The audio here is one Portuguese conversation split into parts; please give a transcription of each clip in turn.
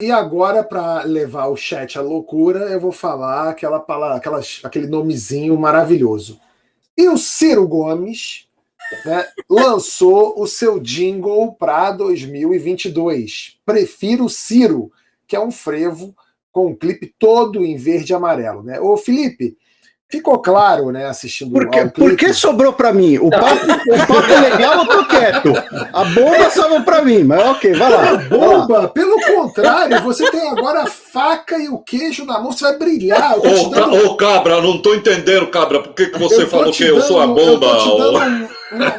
E agora, para levar o chat à loucura, eu vou falar aquele nomezinho maravilhoso. E o Ciro Gomes, né, lançou o seu jingle para 2022. Prefiro Ciro, que é um frevo com um clipe todo em verde e amarelo. Né? Ô, Felipe, ficou claro, né, assistindo ao clipe? Por que sobrou para mim? O papo é legal, eu tô quieto. A bomba sobrou para mim, mas ok, vai lá. A bomba, pelo contrário, você tem agora a faca e o queijo na mão, você vai brilhar. Ô, Cabra, não tô entendendo, Cabra, por que você falou que eu sou a bomba? Eu tô te dando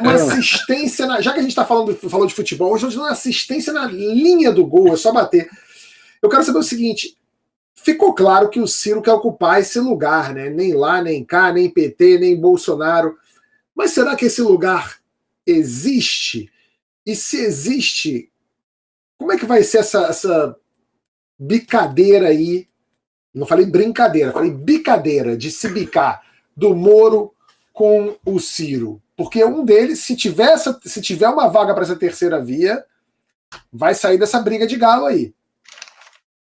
uma assistência, já que a gente falou de futebol, hoje eu tô te dando uma assistência na linha do gol, é só bater. Eu quero saber o seguinte, ficou claro que o Ciro quer ocupar esse lugar, né? Nem lá, nem cá, nem PT, nem Bolsonaro. Mas será que esse lugar existe? E se existe, como é que vai ser essa bicadeira aí? Não falei brincadeira, falei bicadeira, de se bicar do Moro com o Ciro. Porque um deles, se tiver uma vaga para essa terceira via, vai sair dessa briga de galo aí.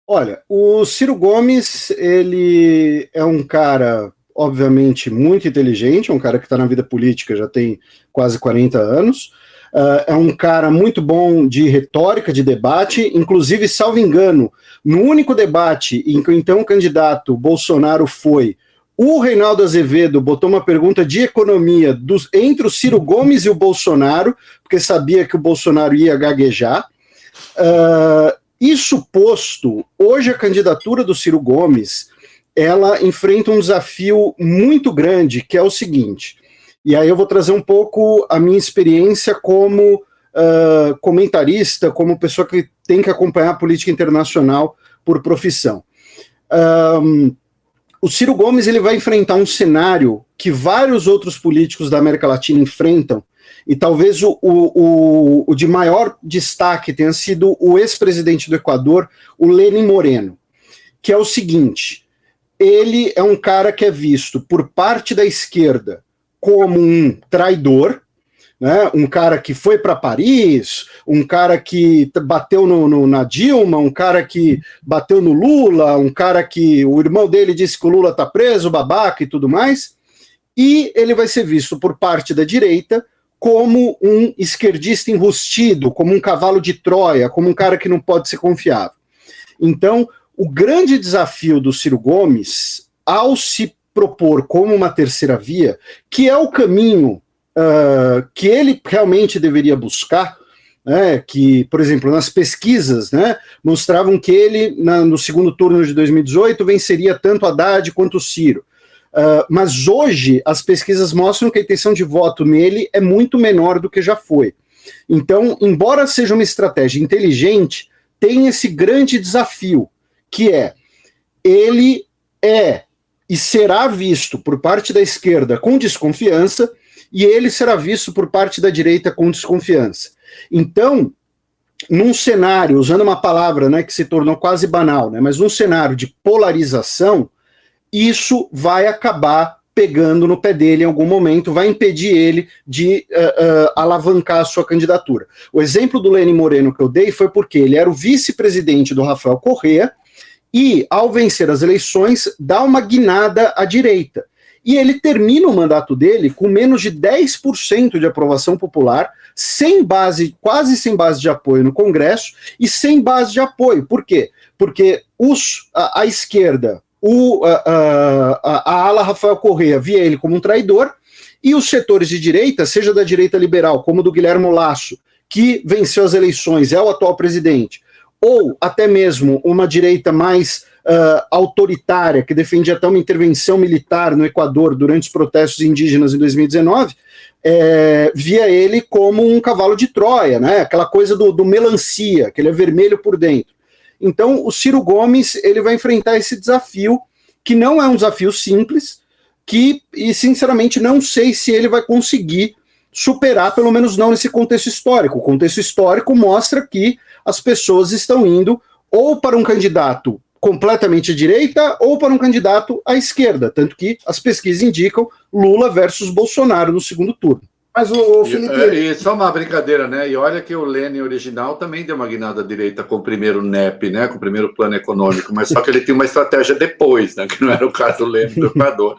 Olha, o Ciro Gomes, ele é um cara, obviamente, muito inteligente, é um cara que está na vida política já tem quase 40 anos, é um cara muito bom de retórica, de debate, inclusive, salvo engano, no único debate em que então o candidato Bolsonaro foi, o Reinaldo Azevedo botou uma pergunta de economia entre o Ciro Gomes e o Bolsonaro, porque sabia que o Bolsonaro ia gaguejar. Isso posto, hoje a candidatura do Ciro Gomes, ela enfrenta um desafio muito grande, que é o seguinte, e aí eu vou trazer um pouco a minha experiência como comentarista, como pessoa que tem que acompanhar a política internacional por profissão. O Ciro Gomes ele vai enfrentar um cenário que vários outros políticos da América Latina enfrentam, e talvez o de maior destaque tenha sido o ex-presidente do Equador, o Lenin Moreno, que é o seguinte, ele é um cara que é visto por parte da esquerda como um traidor, né, um cara que foi para Paris, um cara que bateu na Dilma, um cara que bateu no Lula, um cara que o irmão dele disse que o Lula está preso, babaca e tudo mais, e ele vai ser visto por parte da direita como um esquerdista enrustido, como um cavalo de Troia, como um cara que não pode ser confiável. Então, o grande desafio do Ciro Gomes, ao se propor como uma terceira via, que é o caminho que ele realmente deveria buscar, que, por exemplo, nas pesquisas, mostravam que ele, no segundo turno de 2018, venceria tanto Haddad quanto o Ciro. Mas hoje as pesquisas mostram que a intenção de voto nele é muito menor do que já foi. Então, embora seja uma estratégia inteligente, tem esse grande desafio, que ele é e será visto por parte da esquerda com desconfiança, e ele será visto por parte da direita com desconfiança. Então, num cenário, usando uma palavra que se tornou quase banal, mas num cenário de polarização, isso vai acabar pegando no pé dele em algum momento, vai impedir ele de alavancar a sua candidatura. O exemplo do Lenin Moreno que eu dei foi porque ele era o vice-presidente do Rafael Correa e, ao vencer as eleições, dá uma guinada à direita. E ele termina o mandato dele com menos de 10% de aprovação popular, quase sem base de apoio no Congresso e sem base de apoio. Por quê? Porque a esquerda, a ala Rafael Correa via ele como um traidor, e os setores de direita, seja da direita liberal, como do Guilherme Lasso, que venceu as eleições, é o atual presidente, ou até mesmo uma direita mais autoritária, que defendia até uma intervenção militar no Equador durante os protestos indígenas em 2019, via ele como um cavalo de Troia, aquela coisa do melancia, que ele é vermelho por dentro. Então, o Ciro Gomes ele vai enfrentar esse desafio, que não é um desafio simples, e sinceramente não sei se ele vai conseguir superar, pelo menos não nesse contexto histórico. O contexto histórico mostra que as pessoas estão indo ou para um candidato completamente à direita ou para um candidato à esquerda, tanto que as pesquisas indicam Lula versus Bolsonaro no segundo turno. Mas o Felipe... E só uma brincadeira, né? E olha que o Lênin original também deu uma guinada à direita com o primeiro NEP, né? Com o primeiro plano econômico, mas só que ele tinha uma estratégia depois, né? Que não era o caso do Lênin do Equador.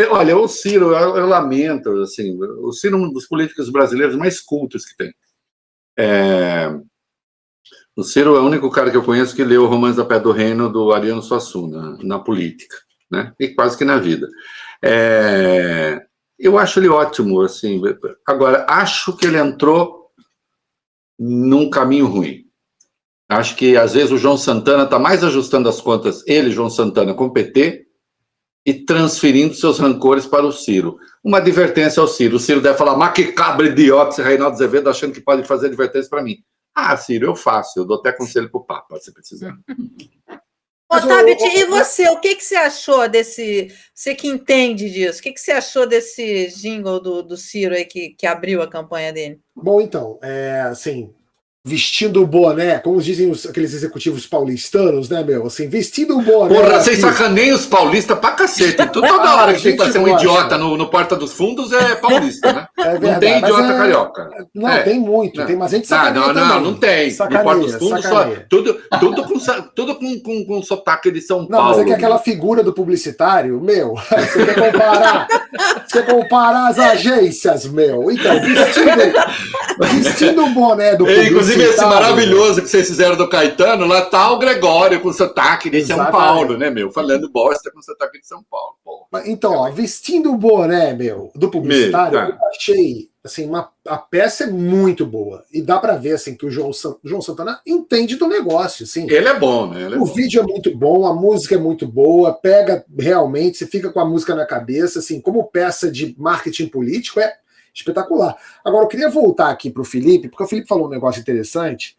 Olha, o Ciro, eu lamento, assim, o Ciro é um dos políticos brasileiros mais cultos que tem. O Ciro é o único cara que eu conheço que leu o Romance da Pé do Reino do Ariano Suassuna, na política, né? E quase que na vida. Eu acho ele ótimo, assim. Agora, acho que ele entrou num caminho ruim. Acho que, às vezes, o João Santana está mais ajustando as contas, ele, João Santana, com o PT, e transferindo seus rancores para o Ciro. Uma advertência ao Ciro. O Ciro deve falar, mas que cabra idiota esse Reinaldo Azevedo achando que pode fazer advertência para mim. Ah, Ciro, eu faço. Eu dou até conselho para o Papa, se precisar. Otávio, e você, o que você achou desse... Você que entende disso, o que você achou desse jingle do Ciro aí que abriu a campanha dele? Bom, então, assim, vestindo o boné, como dizem aqueles executivos paulistanos, né, meu? Assim, vestindo o boné... Porra, vocês sacaneiam os paulistas pra cacete. Toda hora que tenta ser um idiota no Porta dos Fundos é paulista, né? Verdade, não tem idiota carioca. Não, tem muito. Tem mais gente sacaneia não tem. Sacaneia, no Porta dos Fundos, tudo com sotaque de São Paulo. Não, mas é que aquela figura do publicitário, meu, você quer comparar as agências, meu. Então, vestindo o boné do publicitário... Inclusive, esse maravilhoso que vocês fizeram do Caetano, lá tá o Gregório com sotaque de São Paulo, né, meu? Falando bosta com sotaque de São Paulo. Porra. Então, ó, vestindo o boné, meu, do publicitário, eu achei, assim, a peça é muito boa. E dá pra ver, assim, que o João Santana entende do negócio, assim. Ele é bom, né? Vídeo é muito bom, a música é muito boa, pega realmente, você fica com a música na cabeça, assim, como peça de marketing político, é espetacular. Agora, eu queria voltar aqui para o Felipe, porque o Felipe falou um negócio interessante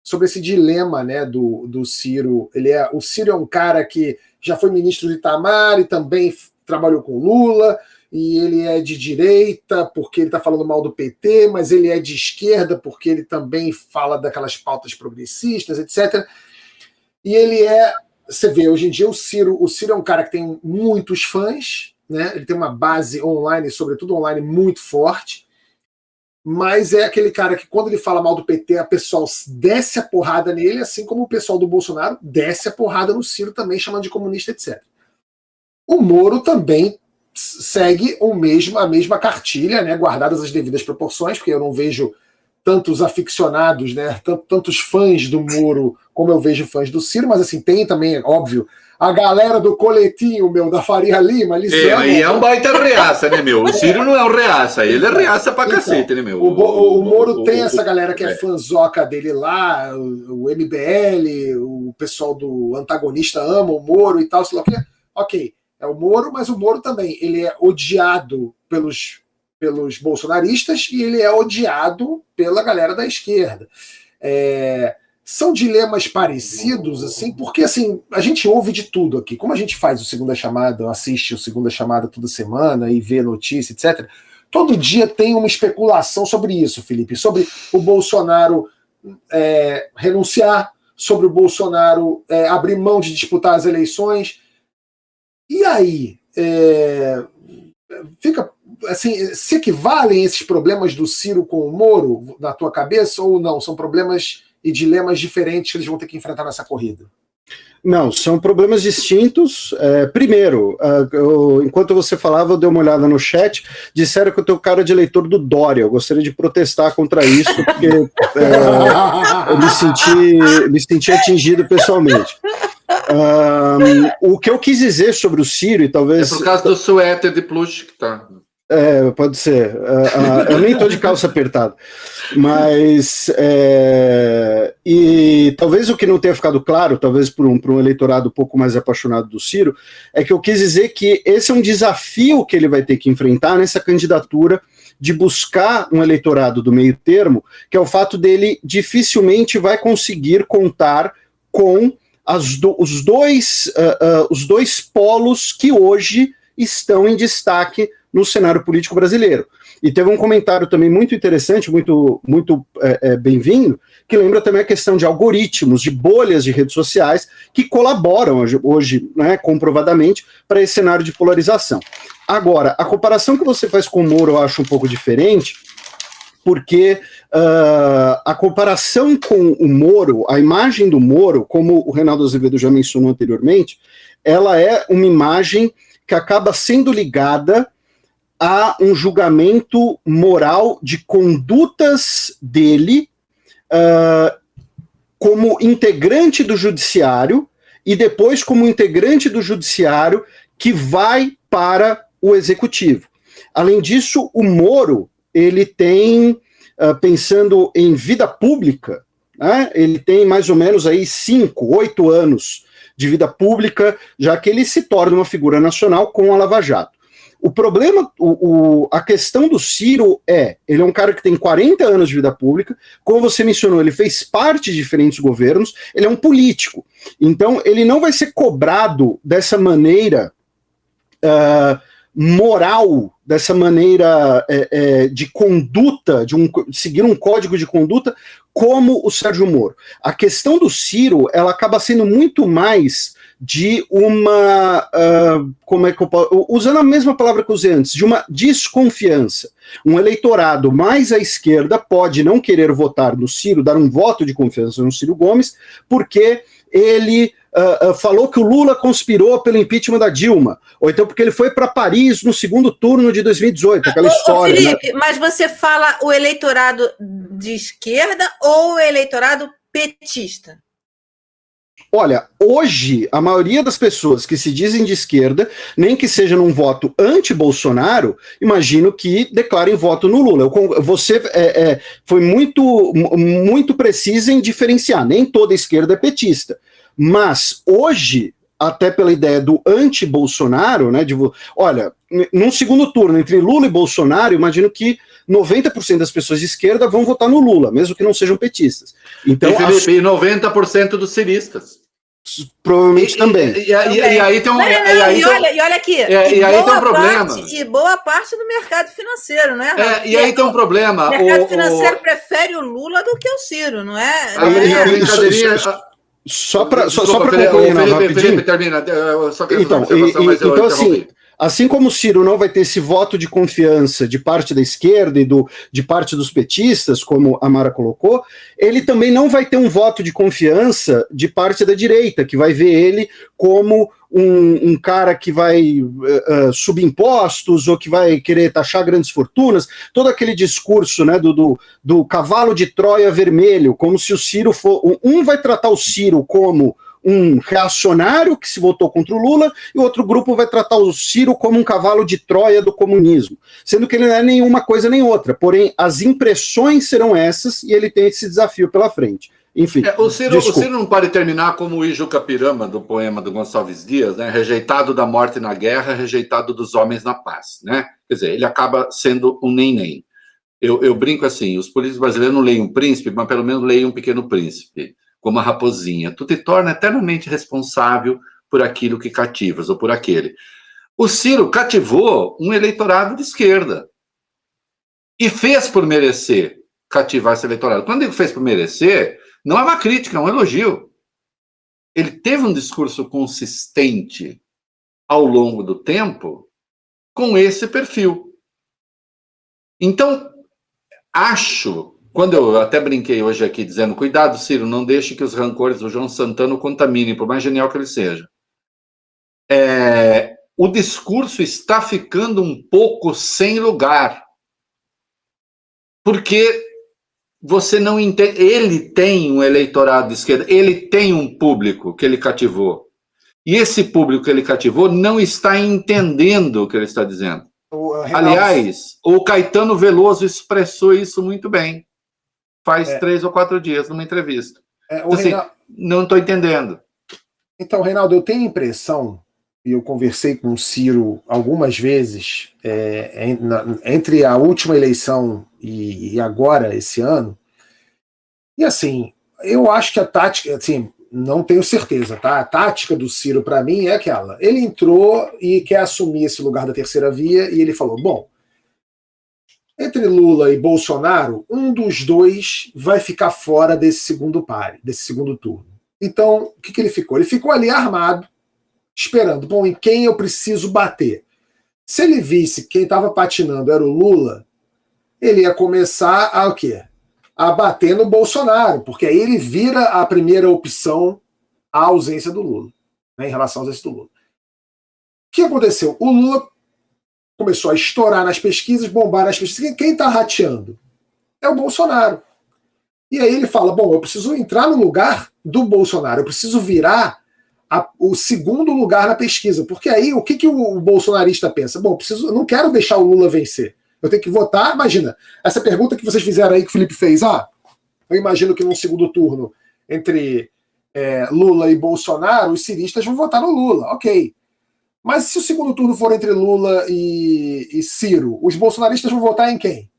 sobre esse dilema, né, do Ciro. O Ciro é um cara que já foi ministro do Itamar e também trabalhou com Lula, e ele é de direita porque ele está falando mal do PT, mas ele é de esquerda porque ele também fala daquelas pautas progressistas, etc. E você vê, hoje em dia o Ciro é um cara que tem muitos fãs, né? Ele tem uma base online, sobretudo online, muito forte, mas é aquele cara que quando ele fala mal do PT, a pessoa desce a porrada nele, assim como o pessoal do Bolsonaro desce a porrada no Ciro também, chamando de comunista, etc. O Moro também segue a mesma cartilha, né? Guardadas as devidas proporções, porque eu não vejo tantos aficionados, né? Tantos fãs do Moro como eu vejo fãs do Ciro, mas assim, tem também, óbvio, a galera do coletinho, meu, da Faria Lima, eles e é um baita reaça, né, meu? O Ciro não é um reaça, ele é reaça pra cacete, né, meu? O Moro tem essa galera que é fãzoca dele lá, o MBL, o pessoal do antagonista ama o Moro e tal, sei lá o que. Ok, é o Moro, mas o Moro também, ele é odiado pelos bolsonaristas e ele é odiado pela galera da esquerda. São dilemas parecidos, assim, porque assim, a gente ouve de tudo aqui. Como a gente faz o Segunda Chamada, assiste o Segunda Chamada toda semana e vê notícia, etc., todo dia tem uma especulação sobre isso, Felipe, sobre o Bolsonaro renunciar, sobre o Bolsonaro abrir mão de disputar as eleições. E aí, fica assim, se equivalem esses problemas do Ciro com o Moro na tua cabeça ou não? São problemas e dilemas diferentes que eles vão ter que enfrentar nessa corrida? Não, são problemas distintos. Primeiro, enquanto você falava, eu dei uma olhada no chat, disseram que eu tenho cara de eleitor do Dória. Eu gostaria de protestar contra isso, porque eu me senti atingido pessoalmente. O que eu quis dizer sobre o Ciro, e talvez... É por causa do suéter de plush que tá... Pode ser. Eu nem estou de calça apertada. Mas e talvez o que não tenha ficado claro, talvez por um eleitorado um pouco mais apaixonado do Ciro, é que eu quis dizer que esse é um desafio que ele vai ter que enfrentar nessa candidatura, de buscar um eleitorado do meio termo, que é o fato dele dificilmente vai conseguir contar com os dois polos que hoje estão em destaque no cenário político brasileiro. E teve um comentário também muito interessante, muito bem-vindo, que lembra também a questão de algoritmos, de bolhas de redes sociais, que colaboram hoje, né, comprovadamente, para esse cenário de polarização. Agora, a comparação que você faz com o Moro eu acho um pouco diferente, porque a comparação com o Moro, a imagem do Moro, como o Reinaldo Azevedo já mencionou anteriormente, ela é uma imagem que acaba sendo ligada a um julgamento moral de condutas dele como integrante do judiciário e depois como integrante do judiciário que vai para o executivo. Além disso, o Moro, ele tem, pensando em vida pública, né, ele tem mais ou menos aí 5, 8 anos de vida pública, já que ele se torna uma figura nacional com a Lava Jato. O problema, a questão do Ciro ele é um cara que tem 40 anos de vida pública, como você mencionou, ele fez parte de diferentes governos, ele é um político, então ele não vai ser cobrado dessa maneira moral, dessa maneira de conduta, de seguir um código de conduta, como o Sérgio Moro. A questão do Ciro, ela acaba sendo muito mais de uma, como é que eu posso, usando a mesma palavra que eu usei antes, de uma desconfiança. Um eleitorado mais à esquerda pode não querer votar no Ciro, dar um voto de confiança no Ciro Gomes, porque ele falou que o Lula conspirou pelo impeachment da Dilma, ou então porque ele foi para Paris no segundo turno de 2018, aquela história. Felipe, né? Mas você fala o eleitorado de esquerda ou o eleitorado petista? Olha, hoje, a maioria das pessoas que se dizem de esquerda, nem que seja num voto anti-Bolsonaro, imagino que declarem voto no Lula. Você foi muito precisa em diferenciar, nem toda esquerda é petista. Mas hoje, até pela ideia do anti-Bolsonaro, né, olha, num segundo turno, entre Lula e Bolsonaro, imagino que 90% das pessoas de esquerda vão votar no Lula, mesmo que não sejam petistas. Então, e, Felipe, 90% dos ciristas. Provavelmente também. E aí tem um. E olha aqui. E aí tem um problema. E boa parte do mercado financeiro, não é? E aí tem um problema. O mercado financeiro prefere o Lula do que o Ciro, não é? Só para concluir, Felipe, termina. Só quero então, então assim, assim como o Ciro não vai ter esse voto de confiança de parte da esquerda e de parte dos petistas, como a Mara colocou, ele também não vai ter um voto de confiança de parte da direita, que vai ver ele como um cara que vai subir impostos ou que vai querer taxar grandes fortunas, todo aquele discurso, né, do cavalo de Troia vermelho, como se o Ciro for... Um vai tratar o Ciro como um reacionário que se votou contra o Lula, e o outro grupo vai tratar o Ciro como um cavalo de Troia do comunismo, sendo que ele não é nenhuma coisa nem outra, porém as impressões serão essas, e ele tem esse desafio pela frente. Enfim, o Ciro não pode terminar como o Ijuca Pirama, do poema do Gonçalves Dias, né? Rejeitado da morte na guerra, rejeitado dos homens na paz, né? Quer dizer, ele acaba sendo um nem-nem. Eu brinco assim, os políticos brasileiros não leem um príncipe, mas pelo menos leem um pequeno príncipe, como a raposinha. Tu te torna eternamente responsável por aquilo que cativas, ou por aquele. O Ciro cativou um eleitorado de esquerda. E fez por merecer cativar esse eleitorado. Quando ele fez por merecer, não é uma crítica, é um elogio. Ele teve um discurso consistente ao longo do tempo com esse perfil. Então, acho, quando eu até brinquei hoje aqui dizendo, cuidado, Ciro, não deixe que os rancores do João Santana o contaminem, por mais genial que ele seja. O discurso está ficando um pouco sem lugar. Porque você não entende. Ele tem um eleitorado de esquerda, ele tem um público que ele cativou. E esse público que ele cativou não está entendendo o que ele está dizendo. Aliás, o Caetano Veloso expressou isso muito bem. Faz 3 ou 4 dias, numa entrevista. Assim, não estou entendendo. Então, Reinaldo, eu tenho a impressão, e eu conversei com o Ciro algumas vezes, entre a última eleição e agora, esse ano, e assim, eu acho que a tática, assim, não tenho certeza, tá? A tática do Ciro, para mim, é aquela. Ele entrou e quer assumir esse lugar da terceira via, e ele falou, bom, Entre Lula e Bolsonaro, um dos dois vai ficar fora desse segundo pare, desse segundo turno. Então, o que ele ficou? Ele ficou ali armado, esperando. Bom, em quem eu preciso bater? Se ele visse que quem estava patinando era o Lula, ele ia começar a o quê? A bater no Bolsonaro, porque aí ele vira a primeira opção à ausência do Lula, né, em relação à ausência do Lula. O que aconteceu? O Lula começou a estourar nas pesquisas, bombar nas pesquisas. Quem está rateando? É o Bolsonaro. E aí ele fala, bom, eu preciso entrar no lugar do Bolsonaro, eu preciso virar o segundo lugar na pesquisa, porque aí o que o bolsonarista pensa? Bom, eu não quero deixar o Lula vencer, eu tenho que votar. Imagina, essa pergunta que vocês fizeram aí, que o Felipe fez, eu imagino que num segundo turno, entre Lula e Bolsonaro, os ciristas vão votar no Lula, ok. Mas se o segundo turno for entre Lula e Ciro, os bolsonaristas vão votar em quem?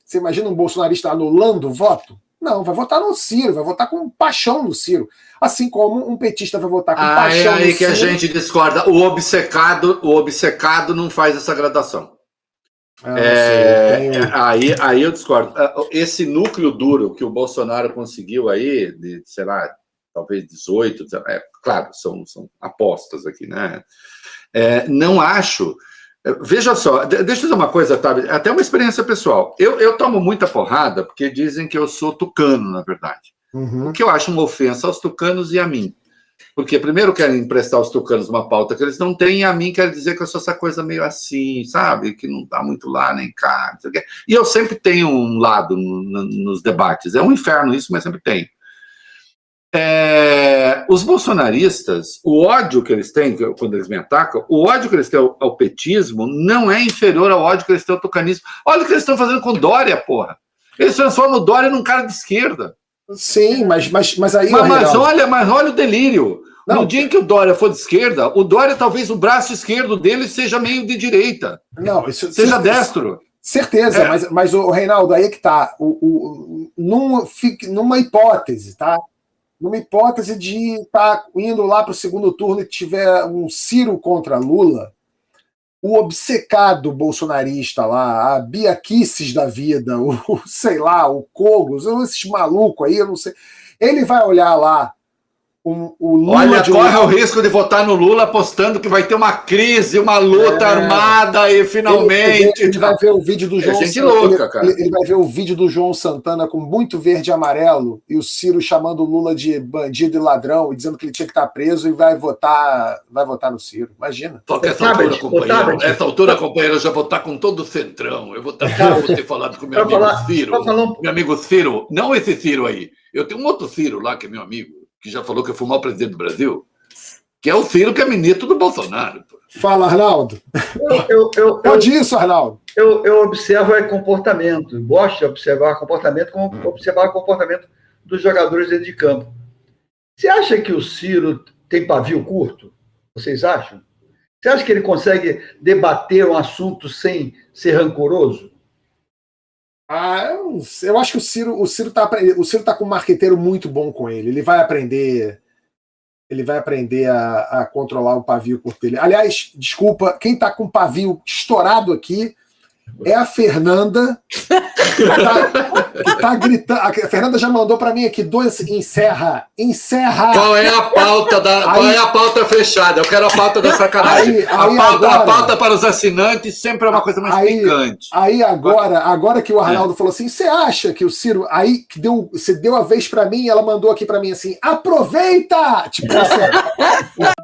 Você imagina um bolsonarista anulando o voto? Não, vai votar no Ciro, vai votar com paixão no Ciro. Assim como um petista vai votar com paixão no Ciro. É aí que a gente discorda. O obcecado não faz essa gradação. Aí eu discordo. Esse núcleo duro que o Bolsonaro conseguiu aí, de, sei lá, talvez 18, claro, são apostas aqui, né? Não acho. Veja só, deixa eu dizer uma coisa, tá? Até uma experiência pessoal. Eu tomo muita porrada porque dizem que eu sou tucano, na verdade. O que eu acho uma ofensa aos tucanos e a mim. Porque primeiro querem emprestar aos tucanos uma pauta que eles não têm, e a mim quer dizer que eu sou essa coisa meio assim, sabe? Que não tá muito lá nem cá. Não sei o quê. E eu sempre tenho um lado nos debates. É um inferno isso, mas sempre tenho. Os bolsonaristas, o ódio que eles têm, quando eles me atacam, o ódio que eles têm ao petismo não é inferior ao ódio que eles têm ao tucanismo. Olha o que eles estão fazendo com Dória, porra. Eles transformam o Dória num cara de esquerda. Sim, mas aí... Mas olha o delírio. Não, no dia em que o Dória for de esquerda, o Dória, talvez o braço esquerdo dele seja meio de direita. Não, isso, seja destro. Certeza, mas o Reinaldo, aí é que tá. Numa hipótese, tá? Numa hipótese de estar indo lá para o segundo turno e tiver um Ciro contra Lula, o obcecado bolsonarista lá, a Bia Kicis da vida, sei lá, o Cogos, esses malucos aí, eu não sei, ele vai olhar lá o Lula... Olha, corre o risco de votar no Lula apostando que vai ter uma crise, uma luta armada e finalmente... Ele vai ver o vídeo do João gente louca, cara. Ele vai ver o vídeo do João Santana com muito verde e amarelo e o Ciro chamando o Lula de bandido e ladrão e dizendo que ele tinha que estar preso e vai votar no Ciro. Imagina. Só que essa altura, companheiro, eu já vou estar com todo o centrão. Eu vou ter falado com o meu amigo Ciro. Meu amigo Ciro, não esse Ciro aí. Eu tenho um outro Ciro lá que é meu amigo, que já falou que eu fui o maior presidente do Brasil, que é o Ciro, que é ministro do Bolsonaro. Fala, Arnaldo. Pode isso, Arnaldo. Eu observo comportamento. Gosto de observar comportamento, como observar o comportamento dos jogadores dentro de campo. Você acha que o Ciro tem pavio curto? Vocês acham? Você acha que ele consegue debater um assunto sem ser rancoroso? Eu acho que o Ciro tá com um marqueteiro muito bom com ele. Ele vai aprender a controlar o pavio curto dele. Aliás, desculpa, quem tá com o pavio estourado aqui é a Fernanda, que tá gritando. A Fernanda já mandou para mim aqui encerra. Qual é a pauta fechada? Eu quero a pauta da sacanagem. A pauta para os assinantes sempre é uma coisa mais picante. Aí agora que o Arnaldo falou assim, você acha que o Ciro aí que você deu a vez para mim, ela mandou aqui para mim assim, aproveita! Tipo assim.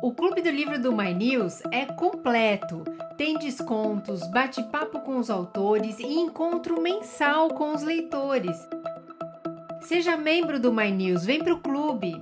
O Clube do Livro do My News é completo. Tem descontos, bate-papo com os autores e encontro mensal com os leitores. Seja membro do My News, vem pro clube!